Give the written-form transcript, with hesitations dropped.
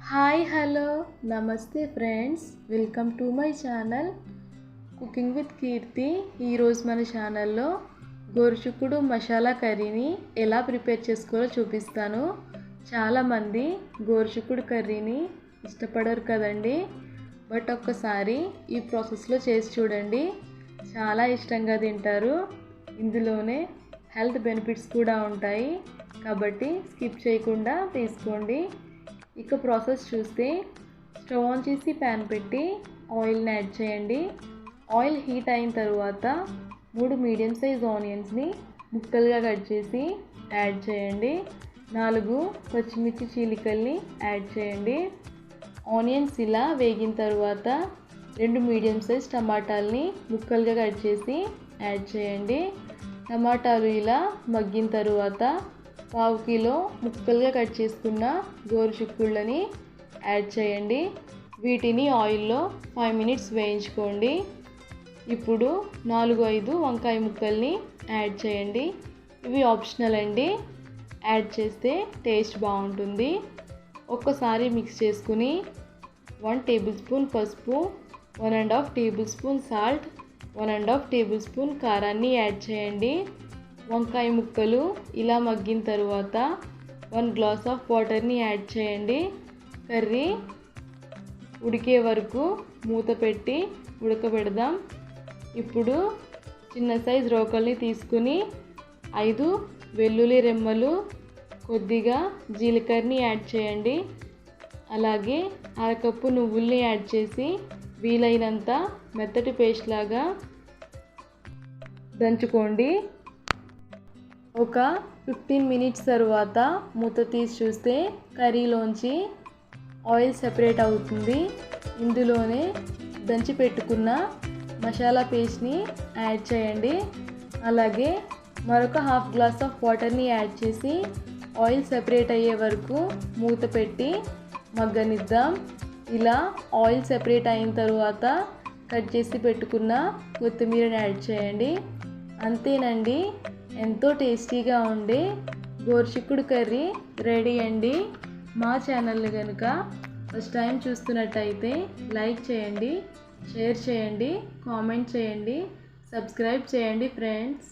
Hi hello నమస్తే friends, welcome to my channel cooking with Keerthi. ఈరోజు మన ఛానల్లో గోరుచిక్కుడు మసాలా కర్రీని ఎలా ప్రిపేర్ చేసుకోవాలో చూపిస్తాను. చాలామంది గోరుచిక్కుడు కర్రీని ఇష్టపడరు కదండి, బట్ ఒక్కసారి ఈ ప్రాసెస్లో చేసి చూడండి, చాలా ఇష్టంగా తింటారు. ఇందులోనే హెల్త్ బెనిఫిట్స్ కూడా ఉంటాయి కాబట్టి స్కిప్ చేయకుండా తీసుకోండి. ఇక ప్రాసెస్ చూస్తే స్టవ్ ఆన్ చేసి ప్యాన్ పెట్టి ఆయిల్ని యాడ్ చేయండి. ఆయిల్ హీట్ అయిన తర్వాత 3 మీడియం సైజ్ ఆనియన్స్ని ముక్కలుగా కట్ చేసి యాడ్ చేయండి. 4 పచ్చిమిర్చి చీలికల్ని యాడ్ చేయండి. ఆనియన్స్ ఇలా వేగిన తర్వాత 2 మీడియం సైజ్ టమాటాలని ముక్కలుగా కట్ చేసి యాడ్ చేయండి. టమాటాలు ఇలా మగ్గిన తర్వాత 1/2 కిలో ముక్కలుగా కట్ చేసుకున్న గోరుచిక్కుళ్ళని యాడ్ చేయండి. వీటిని ఆయిల్లో 5 మినిట్స్ వేయించుకోండి. ఇప్పుడు 4-5 వంకాయ ముక్కల్ని యాడ్ చేయండి. ఇవి ఆప్షనల్ అండి, యాడ్ చేస్తే టేస్ట్ బాగుంటుంది. ఒక్కసారి మిక్స్ చేసుకుని 1 టేబుల్ స్పూన్ పసుపు, 1.5 table spoon salt, 1.5 table spoon కారాన్ని యాడ్ చేయండి. వంకాయ ముక్కలు ఇలా మగ్గిన తర్వాత 1 గ్లాస్ ఆఫ్ వాటర్ని యాడ్ చేయండి. కర్రీ ఉడికే వరకు మూత పెట్టి ఉడకబెడదాం. ఇప్పుడు చిన్న సైజ్ రోకల్ని తీసుకుని 5 వెల్లుల్లి రెమ్మలు, కొద్దిగా జీలకర్రని యాడ్ చేయండి. అలాగే 1/2 కప్పు నువ్వుల్ని యాడ్ చేసి వీలైనంత మెత్తటి పేస్ట్ లాగా దంచుకోండి. ఒక 15 మినిట్స్ తర్వాత మూత తీసి చూస్తే కర్రీలోంచి ఆయిల్ సెపరేట్ అవుతుంది. ఇందులోనే దంచి పెట్టుకున్న మసాలా పేస్ట్ని యాడ్ చేయండి. అలాగే మరొక 1/2 గ్లాస్ ఆఫ్ వాటర్ని యాడ్ చేసి ఆయిల్ సెపరేట్ అయ్యే వరకు మూత పెట్టి మగ్గనిద్దాం. ఇలా ఆయిల్ సెపరేట్ అయిన తర్వాత కట్ చేసి పెట్టుకున్న కొత్తిమీరని యాడ్ చేయండి. అంతేనండి, ఎంతో టేస్టీగా ఉండే గోరుచిక్కుడు కర్రీ రెడీ అండి. మా ఛానల్ని కనుక ఫస్ట్ టైం చూస్తున్నట్టయితే లైక్ చేయండి, షేర్ చేయండి, కామెంట్ చేయండి, సబ్స్క్రైబ్ చేయండి ఫ్రెండ్స్.